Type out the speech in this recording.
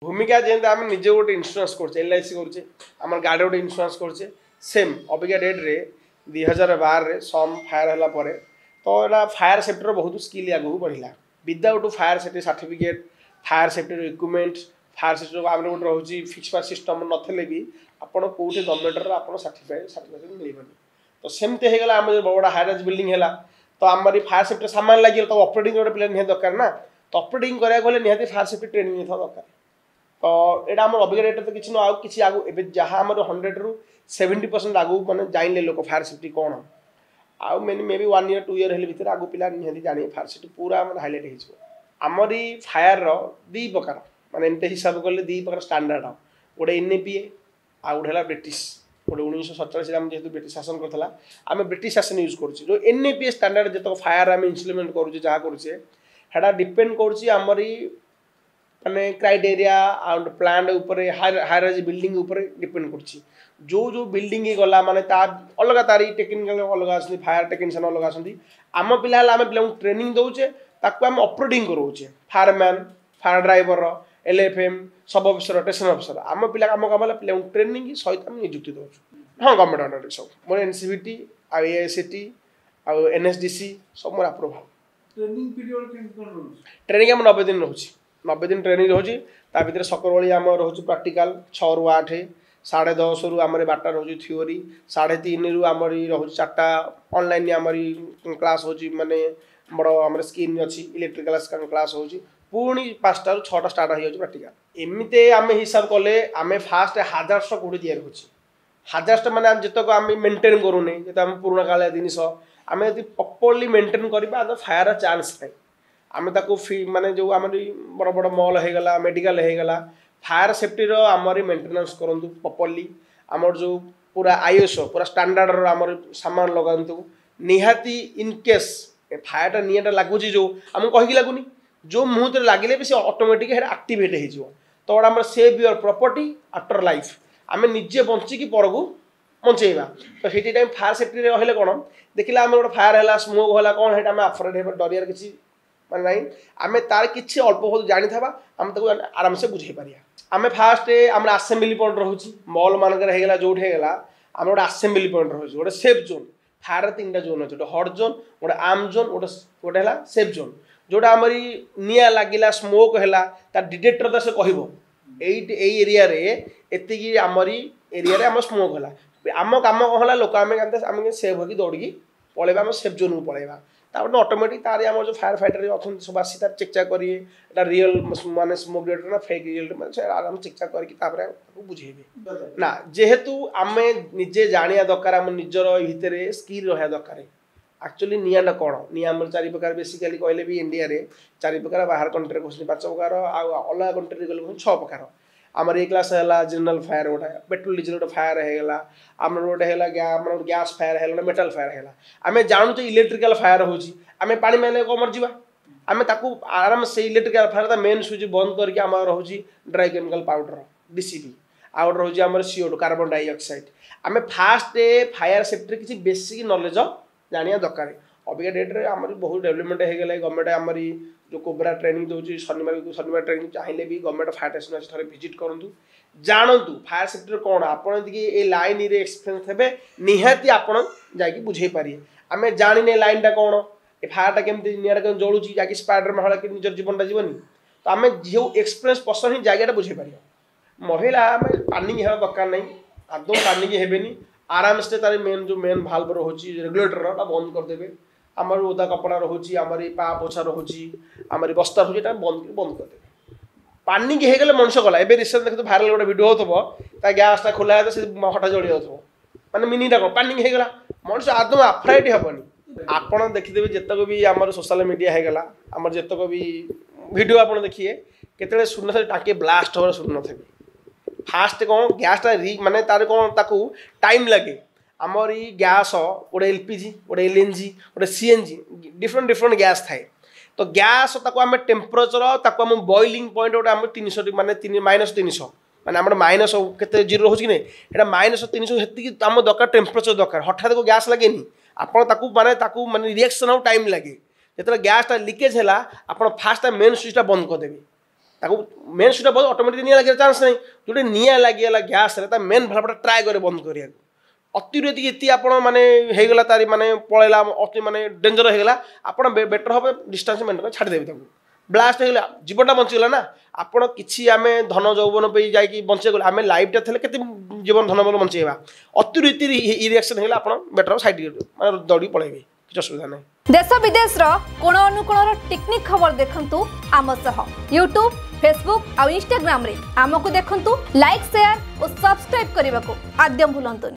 भूमिका जेमती आम निजे गोटे इन्शुरांस कर LIC कर गाड़ी गोटे इन्शुरांस कर सेम अबिका डेट रे 2012 सम फायर है तो यहाँ फायर सेफ्टी बहुत स्किल आगे बढ़ला without fire safety certificate fire safety equipment fire safety आम गोटे रोचे फिक्स फायर सिस्टम नथिले भी आपड़ कौटे गवर्नमेंट आप सर्टिफिकेट मिलबनी तो सेमती होगा आम बड़ा हाईराइज बिल्डिंग है तो आम फायर सेफ्टी सामान लगे तो ऑपरेटिंग गोटे पिला निहाती दरकार ना तो ऑपरेटिंग कराया निहाती फायर सेफ्टी ट्रेनिंग नहीं दरकार तो यहाँ आम अबिका डेट तो किसी न किसी आगु जहाँ आम 100 ରୁ 70% आगु मैंने जानले लोक फायर सेफ्टी कौन आउ मे बी 1 year 2 year हेल्ले भितर आगु पिला निहाती जाने फायर सेफ्टी पूरा हाइलाइट होमरी फायर दी प्रकार माने एमते हिसाब कले दी प्रकार स्टैंडर्ड गोटे NAPA आ गोटे ब्रिटिश गोटे 1947 आम जेहतु ब्रिटिश शासन करता आम ब्रिटिश शासन यूज कर NAPA स्टैंडर्ड जो फायर आम इम्प्लीमेंट करुचे जहाँ करुचे हेटा डिपेंड करी माने क्राइटेरिया आउट प्लान उपरे हाईराइज बिल्डिंग उपरे डिपेंड करछि जो जो बिल्डिंग गला माने ता अलग तारी टेक्निकल अलग आछन फायर टेक्नीशियन अलग आछन आम पिला आम पिला ट्रेनिंग दउचे ताकू आम ऑपरेटिंग करोचे fireman fire driver LFM sub officer station officer आम पिला काम काम पिला ट्रेनिंग सहित आम नियुक्ति दउछु हां गवर्नमेंट अंडर सब मोर NCVT आ AICT आ NSDC सब मोर अप्रूवल ट्रेनिंग पीरियड केन ट्रेनिंग आम 90 दिन रहउछि 90 दिन ट्रेनिंग रोचे भितर सकरवली आम रोचे प्राक्टिकल 6 ରୁ 8 10:30 ରୁ आम बारटा रोचे थ्योरी 3:30 ରୁ आम रोचे 4टा ऑनलाइन आम क्लास होची माने बड़ आम स्किन अच्छी इलेक्ट्रिकल क्लास होची पुणी 5टा ରୁ 6टा स्टार्ट हो प्राक्टिकल एमती आम हिसाब कले आम फास्ट 1000 कोड़ी तैयार हो 1000 माने जितक आम मेंटेन करूनी जो आम पुराणा कालिया जिनिस आम यदि प्रॉपर्ली मेंटेन करबा तो फायर चांस है आम ताको माने जो आम बड़ बड़ मॉल हो गला मेडिकल हो गला फायर सेफ्टी रो आमरी मेंटेनेंस करंतु प्रॉपर्ली आमर जो पूरा ISO पूरा स्टैंडर्ड आमर सामान लगांतु निहाती इन केस फायर नियाटा लागुची जो आम कहि लागुनी जो मुहूर्त लागिले भी से ऑटोमेटिक हेड एक्टिवेट हो जिवो तो आम save your property after life आम निजे बंची की परगु बंचेबा तो सेठी टाइम फायर सेफ्टी रे रहले कोन देखिला आम गोटे फायर हैला स्मोक होला कोन हेटा आम अफ्रेड हेबा डरियार किछि माने नाइन आम तार किसी अल्प बहुत जानी था आम आराम से बुझे पारिया आम फास्ट आम आसेम्बली पॉइंट रोचे मॉल मानक जो आम गोटे आसेम्बली पॉइंट रोचे गोटे सेफ जोन फायर 3टा जोन अच्छे गोटे हॉट जोन गोटे आर्म जोन गोटे गोटे है सेफ जोन जोटा आम निआ लगिला स्मोक है डिटेक्टर तो से कह एरिया एति आमरी एरिया आम स्मोक है आम कम कौन है लोक आम सेफ होगी दौड़ी पलैबा आम सेफ जोन को पलैबा तापर ऑटोमेटिक तार आम जो फायर फाइटर अच्छा सब आसी तार चेक चेक करेंगे रियल माने स्मोक डिटेक्टर ना फेक रियल माने आराम चेक चेक करके बुझेबे ना जेहेतु आम निजे जानिया दरकार आम निजर भितर स्किल रहा दरकार एक्चुअली निआटा कौन निआ आम 4 प्रकार बेसिकली कहले भी इंडिया रे 4 प्रकार बाहर कंट्री कहते 5 प्रकार अलग कंट्री गले 6 प्रकार आमर ए क्लास है जनरल फायर गोटे पेट्रोल डीजल गोटे फायर होगा आम गोटे है गैस फायर है मेटल फायर है आम जानू तो इलेक्ट्रिकल फायर होमें पानी मारे कमर जा आम आराम से इलेक्ट्रिकल फायर मेन स्विच बंद करके आम रोचे ड्राई केमिकल पाउडर DCP आ गए रोचे आम CO2 कार्बन डाइऑक्साइड आम फास्ट फायर सेफ्टी किसी बेसिक नॉलेज जानिया दरकार अबिका डेट्रे आम बहुत डेवलपमेंट हो गला गवर्नमेंट आमरी जो कोबरा ट्रेनिंग दूसरी शनिवार ट्रेनिंग चाहिए भी गवर्नमेंट फायर स्टेशन अच्छे थे विजिट करूँ जानतु फायर सेफ्टी कौन आपड़ ये लाइन रे एक्सपीरियंस हे निहाती आपड़ जा बुझे पारे आम जाने लाइनटा कौन ए फायरटा केमती निआटा जलूची जैक स्पाइडर महला कि निजर जीवनटा जीवन तो आम जो एक्सपीरियंस पर्सन ही जगह बुझे पार महिला आम पानिंग है दरकार नहीं आदम पानिंग हेनी आराम से तार मेन जो मेन भाल्व रोचे रेगुलेटर बंद करदे आमर ओदा कपड़ा रोचे आमर पा पोछा रोचे आमर बस्ता रोचे बंद बंद करदे पानिंग हो गले मनुष्य गला एवं रिसेंट देखते भाइराल गोटे भिडियो होता गैसटा खोला है तो हटा जड़ी जाऊ माने मिनिटा कौन पानिंग हो गला मनुष्य आदम आफ्राइट हेनी आपड़ देखिदेवे जितक भी आमर सोशल मीडिया होगला आमर जितक भी भिडियो आप देखिए केते शुण थे टाँके ब्लास्ट हो शुण थे फास्ट कौन गैसटा माने तार कौन ताकू टाइम लगे आमर गैस गोटे LPG गोटे LNG गोटे CNG डिफरेंट डिफरेंट गैस थाए तो गैस ताको आम टेम्परेचर ताको आम बॉइलिंग पॉइंट गोटे आम 300 माने -300 माने आम माइनस के जीरो रोचे कि नहीं -300 हेतिक आम दरकार टेम्परेचर दरकार हठात को गैस लगे आपको माने रिएक्शन टाइम लगे जो गैसटा लिकेज है आप फास्ट मेन स्विचटा बंद करदेवे ताको मेन सुइच बहुत ऑटोमेटिक निया लगे चांस नहीं जोटे निया लगे गैस रे ता मेन भालपटा ट्राई करे बंद करिया अतिरु यदि आपण माने हेगला तारी माने पळेला अति माने डेंजर हेगला आपण बेटर হবে डिस्टेंस मेंटेन छाड़ देबे ताको ब्लास्ट हेगला जीवनटा बंचीगला ना आपण किछि आमे धन यौवन पे जाई कि बंचे गला आमे लाइफटा थले केते जीवन धन बल बंचेबा अतिरु रिएक्शन हेगला आपण बेटर साइड माने दौड़ी पळेबे किछ असुविधा नै देश विदेश रो कोण अनुकोण टेक्निक खबर देखंतु आम सह यूट्यूब फेसबुक और इंस्टाग्राम रे आमको देखंतु लाइक शेयर और सब्सक्राइब करने को आद्यम भूलंतु।